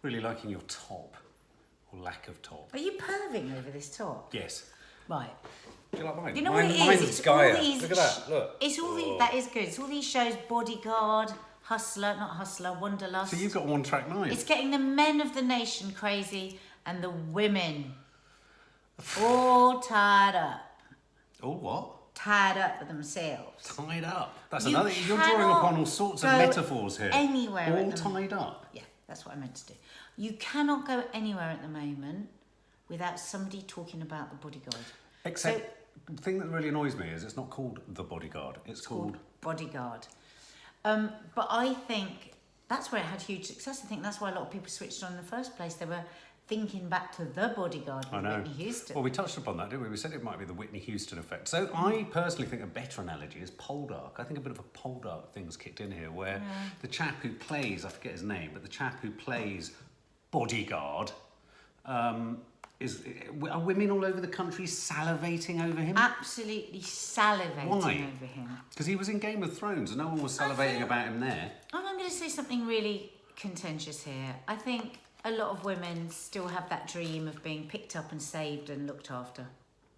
Really liking your top, or lack of top. Are you perving over this top? Yes. Right. Do you like mine? You know what it is? Mine's It's Gaia. all these. Look at that. Look. It's all these. That is good. It's all these shows: Bodyguard, Hustler, not Hustler, Wanderlust. So you've got one track mind. It's getting the men of the nation crazy and the women all tied up. All what? Tied up with themselves. Tied up. That's You another. You're drawing cannot upon all sorts of go metaphors here. anywhere All at the moment. tied up. Yeah, that's what I meant to do. You cannot go anywhere at the moment without somebody talking about the Bodyguard. Except the thing that really annoys me is it's not called The Bodyguard. It's called Bodyguard. But I think that's where it had huge success. I think that's why a lot of people switched on in the first place. They were thinking back to The Bodyguard with Whitney Houston. Well, we touched upon that, didn't we? We said it might be the Whitney Houston effect. So I personally think a better analogy is Poldark. I think a bit of a Poldark thing's kicked in here, where the chap who plays, I forget his name, but the chap who plays Bodyguard, are women all over the country salivating over him? Absolutely salivating Why? over him. Because he was in Game of Thrones and no one was salivating about him there. I'm going to say something really contentious here. I think a lot of women still have that dream of being picked up and saved and looked after.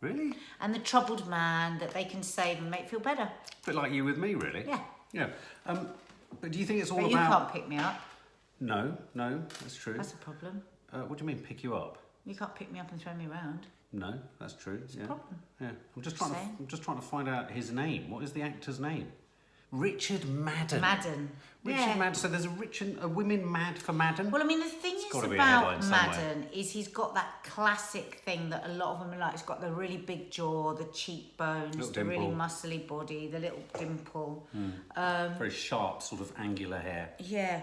Really? And the troubled man that they can save and make feel better. A bit like you with me, really. Yeah. Yeah. But do you think it's all But about... you can't pick me up. No, that's true. That's a problem. What do you mean, pick you up? You can't pick me up and throw me around. No, that's true. It's a problem. Yeah. I'm just trying to find out his name. What is the actor's name? Richard Madden. Madden. Richard Madden. So there's a women mad for Madden. Well, I mean, the thing is gotta be a headline about somewhere. Madden is he's got that classic thing that a lot of women like. He's got the really big jaw, the cheekbones, Little the really dimple. muscly body, the little dimple. Very sharp, sort of angular hair. Yeah.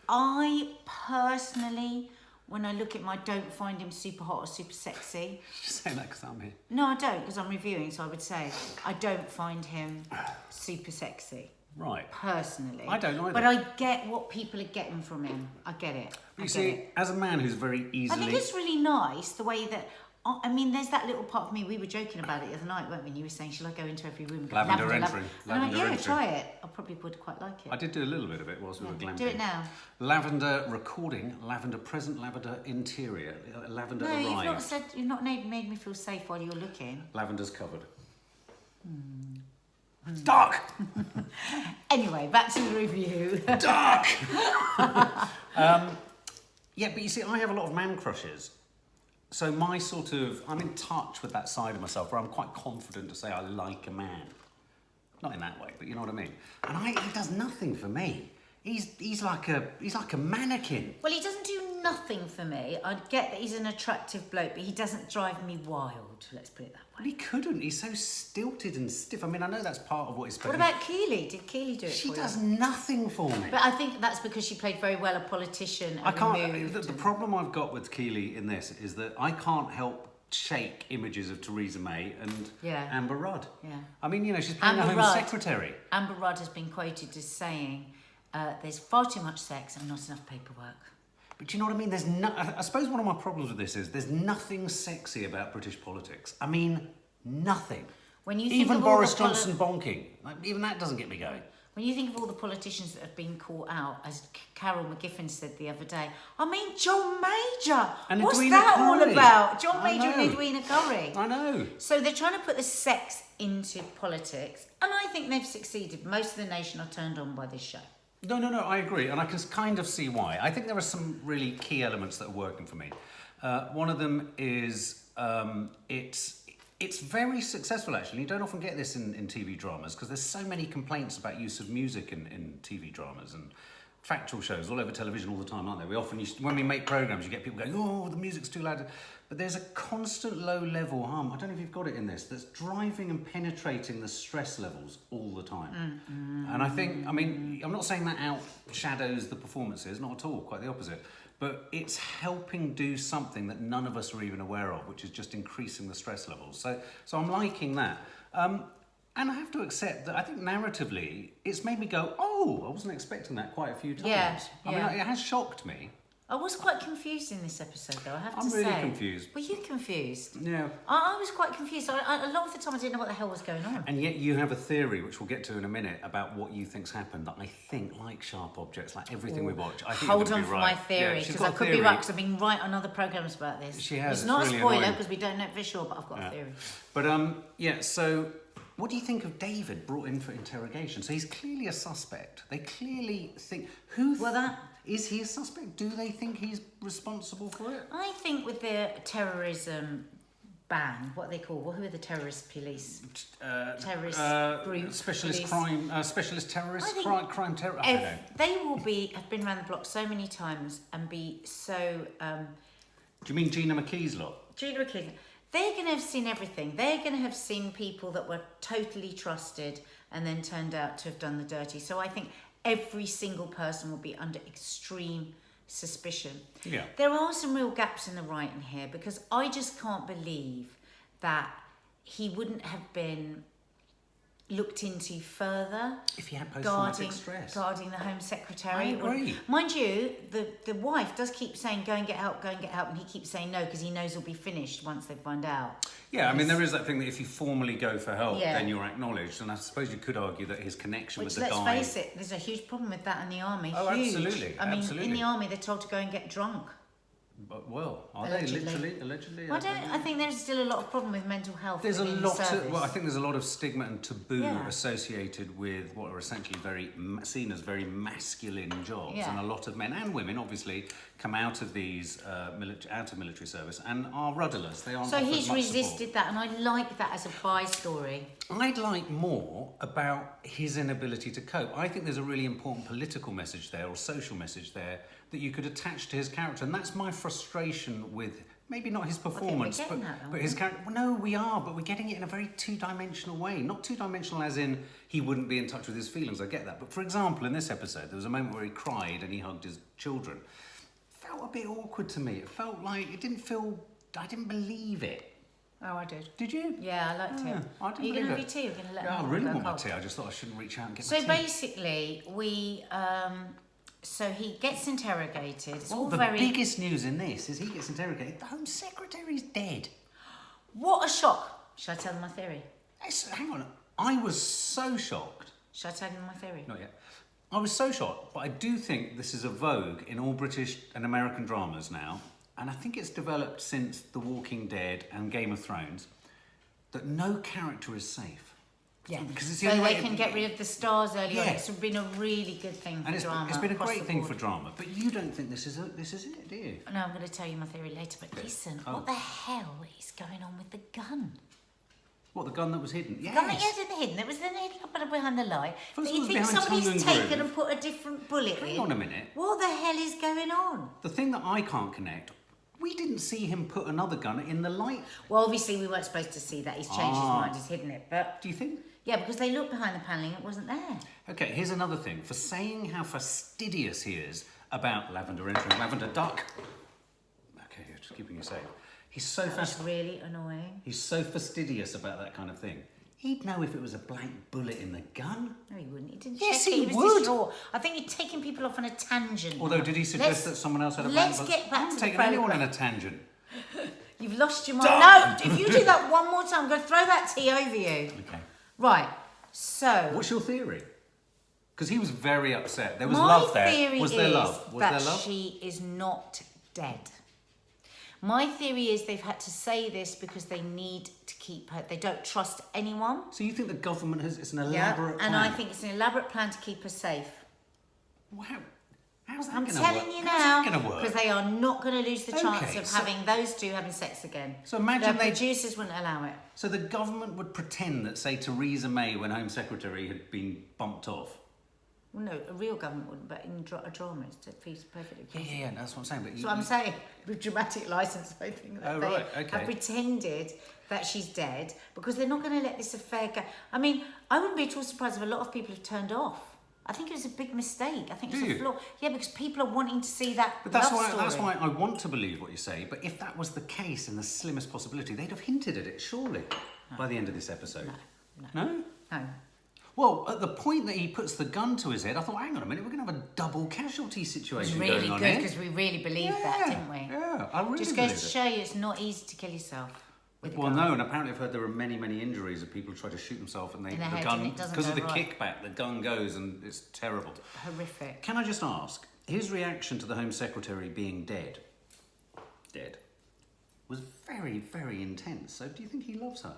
I personally, when I look at him, I don't find him super hot or super sexy. Just saying that because I'm here. No, I don't, because I'm reviewing, so I would say I don't find him super sexy. Right. Personally. I don't either. But I get what people are getting from him. I get it. You see, as a man who's very easily... I think it's really nice the way that... I mean, there's that little part of me, we were joking about it the other night, weren't we? And you were saying, shall I go into every room? Lavender entry. And I went, Lavender yeah, entry. try it. I probably would quite like it. I did do a little bit of it whilst we were glamping. Do it now. Lavender recording, lavender present, lavender interior, lavender No, arrived. you've not made me feel safe while you're looking. Lavender's covered. Dark! Anyway, back to the review. Dark! Yeah, but you see, I have a lot of man crushes. So I'm in touch with that side of myself where I'm quite confident to say I like a man. Not in that way, but you know what I mean. And he does nothing for me. He's like a mannequin. Well, he doesn't do nothing for me. I get that he's an attractive bloke, but he doesn't drive me wild, let's put it that Well, way. he couldn't. He's so stilted and stiff. I mean, I know that's part of what he's supposed What about Keeley? Did Keeley do it She for does you? nothing for me. But I think that's because she played very well a politician and I can't. removed The problem I've got with Keeley in this is that I can't help shake images of Theresa May and Amber Rudd. Yeah. I mean, you know, she's playing the Amber Home Rudd. Secretary. Amber Rudd has been quoted as saying, there's far too much sex and not enough paperwork. But you know what I mean? I suppose one of my problems with this is there's nothing sexy about British politics. I mean, nothing. When you think Even of all Boris the Johnson bonking. Like, even that doesn't get me going. When you think of all the politicians that have been caught out, as Carol McGiffin said the other day, I mean, John Major. And What's Edwina that all Curry. about? John I Major and know. Edwina Curry. I know. So they're trying to put the sex into politics, and I think they've succeeded. Most of the nation are turned on by this show. No, I agree, and I can kind of see why. I think there are some really key elements that are working for me. One of them is it's very successful, actually. You don't often get this in TV dramas because there's so many complaints about use of music in TV dramas and factual shows all over television all the time, aren't there? We often when we make programmes, you get people going, oh, the music's too loud. But there's a constant low-level hum, I don't know if you've got it in this, that's driving and penetrating the stress levels all the time. And I think, I mean, I'm not saying that outshadows the performances, not at all, quite the opposite. But it's helping do something that none of us are even aware of, which is just increasing the stress levels. So I'm liking that. And I have to accept that I think narratively, it's made me go, oh, I wasn't expecting that quite a few times. Yeah, I mean, it has shocked me. I was quite confused in this episode, though, I have to I'm say. really confused. Were you confused? Yeah. I was quite confused. A lot of the time I didn't know what the hell was going on. And yet you have a theory, which we'll get to in a minute, about what you think's happened, that I think, like Sharp Objects, like everything we watch, I think Hold you're gonna on be for right. my theory, Yeah, she's because got I a could be theory. right, because I've been right on other programmes about this. She has. It's not really a spoiler, annoying. because we don't know for sure, but I've got a theory. But, yeah, so what do you think of David brought in for interrogation? So he's clearly a suspect. They clearly think... Is he a suspect? Do they think he's responsible for it? I think with the terrorism ban, what they call, who are the terrorist police? Terrorist group. Specialist police. specialist terrorists, I think crime terror. I don't know. They will have been around the block so many times and be so... Do you mean Gina McKee's lot? Gina McKee. They're going to have seen everything. They're going to have seen people that were totally trusted and then turned out to have done the dirty. So I think every single person will be under extreme suspicion. Yeah. There are some real gaps in the writing here, because I just can't believe that he wouldn't have been looked into further. If he had post-traumatic stress. Guarding the Home Secretary. I agree. Mind you, the wife does keep saying, go and get help, and he keeps saying no, because he knows he'll be finished once they find out. Yeah, I mean, there is that thing that if you formally go for help, Yeah. then you're acknowledged. And I suppose you could argue that his connection Which, with the let's guy... face it, there's a huge problem with that in the army. Oh, Huge. absolutely, I mean, absolutely. in the army, they're told to go and get drunk. But, well, are Allegedly. they allegedly? I think there's still a lot of problem with mental health. There's a within lot the service. I think there's a lot of stigma and taboo Yeah. associated with what are essentially seen as very masculine jobs, Yeah. and a lot of men and women obviously come out of these out of military service and are rudderless. They aren't. So offered he's much resisted support. that, and I like that as a by-story. I'd like more about his inability to cope. I think there's a really important political message there, or social message there, that you could attach to his character, and that's my frustration with maybe not his performance, we're getting that, but his character. Well, no, we are, but we're getting it in a very two-dimensional way. Not two-dimensional as in he wouldn't be in touch with his feelings. I get that, but for example, in this episode, there was a moment where he cried and he hugged his children. It felt a bit awkward to me. It felt like it didn't feel. I didn't believe it. Oh, I did. Did you? Yeah, I liked it. I didn't Are you going to have believe your tea? Or going to let Yeah, I them really go want my cold? tea. I just thought I shouldn't reach out and get So my tea. basically, so he gets interrogated. It's all The very... biggest news in this is he gets interrogated. The Home Secretary's dead. What a shock. Should I tell them my theory? Hang on. I was so shocked. Should I tell them my theory? Not yet. I was so shocked, but I do think this is a vogue in all British and American dramas now, and I think it's developed since The Walking Dead and Game of Thrones, that no character is safe. Yeah, Because it's the so only they way can get rid of the stars early on. Yeah. It's been a really good thing for And drama. it's been a across great the thing board. for drama, but you don't think this is it, do you? No, I'm going to tell you my theory later, but listen, what the hell is going on with the gun? What, the gun that was hidden? Yes. The gun that wasn't hidden, it was then hidden up behind the light. First Do it you was think behind somebody's tongue and taken groove. and put a different bullet in? Hang on a minute. What the hell is going on? The thing that I can't connect, we didn't see him put another gun in the light. Well, obviously we weren't supposed to see that. He's changed his mind, he's hidden it, but... Do you think? Yeah, because they looked behind the panelling, it wasn't there. Okay, here's another thing. For saying how fastidious he is about lavender entering lavender duck. Okay, just keeping you safe. He's so That's really annoying. He's so fastidious about that kind of thing. He'd know if it was a blank bullet in the gun. No, he wouldn't. He didn't Yes, check it. he was would. distraught. I think you're taking people off on a tangent. Although, did he suggest Let's- that someone else had a blank let's bullet? get back I haven't to the taken anyone on programme. a tangent. You've lost your mind. Stop! No, if you do that one more time, I'm going to throw that tea over you. Okay. Right, so... What's your theory? Because he was very upset. There was my love there. theory Was there is love? Was that there love? she is not dead. My theory is they've had to say this because they need to keep her. They don't trust anyone. So you think the government has... It's an Yeah, elaborate and plan? I think it's an elaborate plan to keep her safe. Wow. How's that I'm going to telling work? you How's now, that going to work? because they are not going to lose the chance Okay, of so- having those two having sex again. So imagine the they... producers wouldn't allow it. So the government would pretend that, say, Theresa May, when Home Secretary, had been bumped off. Well, no, a real government wouldn't, but in a drama, it's perfectly possible. Yeah, that's what I'm saying. But So I'm saying, with dramatic licence, I think that Oh, they right, okay. have pretended that she's dead because they're not going to let this affair go. I mean, I wouldn't be at all surprised if a lot of people have turned off. I think it was a big mistake. I think it's Do a you? flaw. Yeah, because people are wanting to see that But that's love why, story. that's why I want to believe what you say. But if that was the case and the slimmest possibility, they'd have hinted at it, surely, by the end of this episode. No. No? No. Well, at the point that he puts the gun to his head, I thought, hang on a minute, we're going to have a double casualty situation It was really going on good here. because we really believed that, didn't we? Yeah, I really Just believed goes to it. show you it's not easy to kill yourself. With a Well, gun. no, and apparently I've heard there are many, many injuries of people who try to shoot themselves and In the head, gun, and it doesn't because of go the right. kickback, the gun goes and it's terrible. Horrific. Can I just ask, his reaction to the Home Secretary being dead, was very, very intense. So do you think he loves her?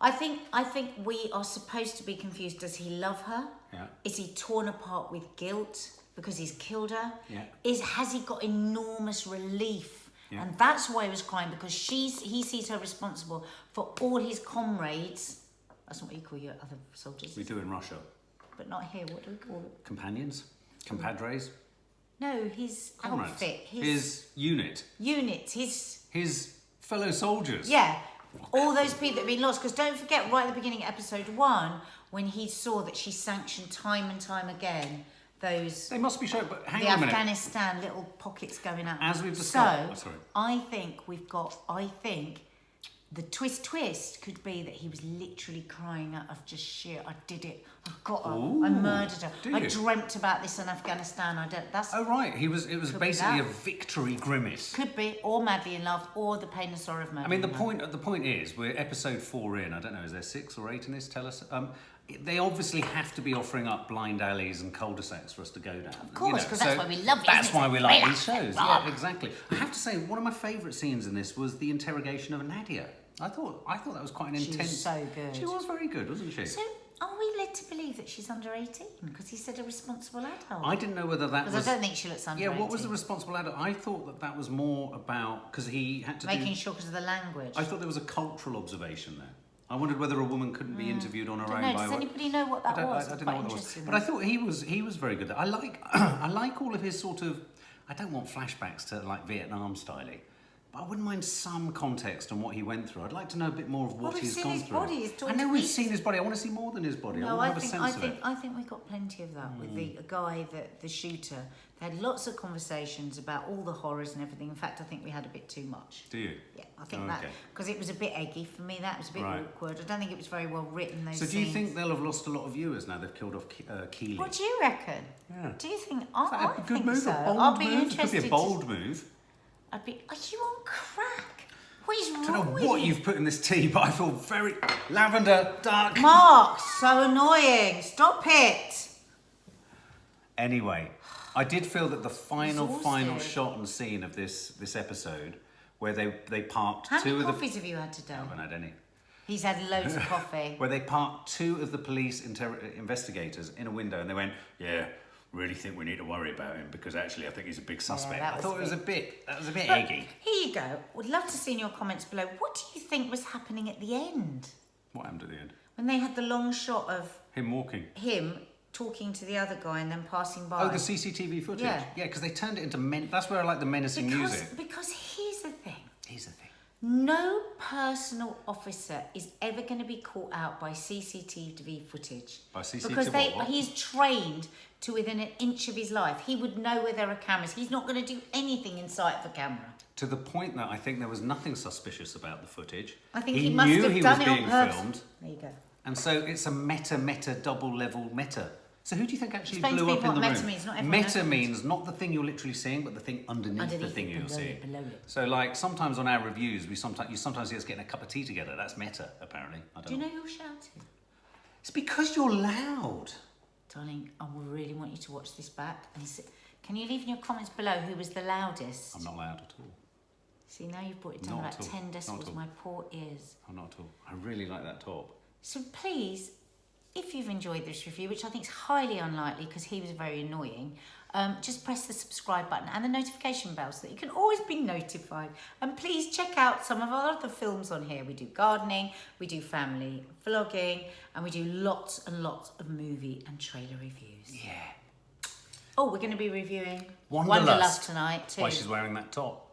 I think we are supposed to be confused. Does he love her? Yeah. Is he torn apart with guilt because he's killed her? Yeah. Has he got enormous relief? Yeah. And that's why he was crying, because he sees her responsible for all his comrades. That's not what you call your other soldiers. We do in Russia. But not here. What do we call it? Companions? Compadres? No, his Comrades. outfit. His unit. Unit. His fellow soldiers. Yeah. All those people that have been lost. Because don't forget, right at the beginning of episode 1, when he saw that she sanctioned time and time again those... They must be shown, but hang the on a minute. Afghanistan little pockets going out. As we've discussed... So, I think the twist could be that he was literally crying out of just sheer, I did it, I got her, Ooh, I murdered her, do I you? dreamt about this in Afghanistan, that's... Oh, right. It was Could be basically a that. victory grimace. Could be, or madly in love, or the pain and sorrow of murder. I mean, the point is, we're episode 4 in. I don't know, is there 6 or 8 in this? Tell us. They obviously have to be offering up blind alleys and cul-de-sacs for us to go down. Of course, because that's why we love it. That's isn't why it? we like Right. these shows. Right. Yeah, exactly. I have to say, one of my favourite scenes in this was the interrogation of Nadia. I thought that was quite an She intense. was so good. She was very good, wasn't she? So, are we led to believe that she's under 18? Because he said a responsible adult. I didn't know whether that was. Because I don't think she looks under 18. Yeah, what was the responsible adult? I thought that was more about because he had to Making sure because of the language. I thought there was a cultural observation there. I wondered whether a woman couldn't be interviewed on her own No, by. does anybody know what that was? I I'm don't know quite what that was. interested in But I that. thought he was very good. I like all of his sort of. I don't want flashbacks to like Vietnam styling, but I wouldn't mind some context on what he went through. I'd like to know a bit more of what we've he's seen gone his through. body, he's torn I know to we've pieces. seen his body. I want to see more than his body. I No, want I to have a sense of it. think we got plenty of that with the guy, the shooter. They had lots of conversations about all the horrors and everything. In fact, I think we had a bit too much. Do you? Yeah, I think Oh, that okay. because it was a bit eggy for me. That was a bit Right. awkward. I don't think it was very well written. Those So do you scenes. think they'll have lost a lot of viewers now they've killed off Keeley? What do you reckon? Yeah. Do you think? Is I that a good think move? so. A bold I'll be move? It interested. could be a bold move. Are you on crack? What is I wrong don't know with what you? you've put in this tea, but I feel very lavender, dark. Mark, so annoying. Stop it. Anyway, I did feel that the final Exhausted. shot and scene of this episode, where they parked How two many of the. coffees have you had today? I haven't had any. He's had loads of coffee. Where they parked two of the police investigators in a window, and they went, "Yeah, really think we need to worry about him because actually I think he's a big suspect." that I was thought a it was a bit But eggy. here you go. Would love to see in your comments below. What do you think was happening at the end? What happened at the end? When they had the long shot of Him walking. him talking to the other guy and then passing by. Oh, the CCTV footage. Yeah. Yeah, because they turned it into That's where I like the menacing music. Because here's the thing. Here's the thing. No personal officer is ever going to be caught out by CCTV footage. By CCTV Because what? he's trained to within an inch of his life. He would know where there are cameras. He's not going to do anything in sight of a camera. To the point that I think there was nothing suspicious about the footage. I think he must have knew done he it was on being purpose. filmed. There you go. And so it's a meta, double level meta. So who do you think actually Explain to blew up people in the what room? meta means, not everyone knows Meta what it means not the thing you're literally seeing, but the thing underneath the Underneath thing it, you're below seeing. it, below it. So like sometimes on our reviews, you sometimes see us getting a cup of tea together. That's meta, apparently. I don't Do you know. know you're shouting? It's because you're loud. Darling, I really want you to watch this back. Can you leave in your comments below who was the loudest? I'm not loud at all. See, now you've brought it down Not about at all. 10 Not at decibels, all. my poor ears. I'm not at all. I really like that top. So please, if you've enjoyed this review, which I think is highly unlikely because he was very annoying, just press the subscribe button and the notification bell so that you can always be notified. And please check out some of our other films on here. We do gardening, we do family vlogging, and we do lots and lots of movie and trailer reviews. Yeah. Oh, we're going to be reviewing Wanderlust tonight too. Why she's wearing that top.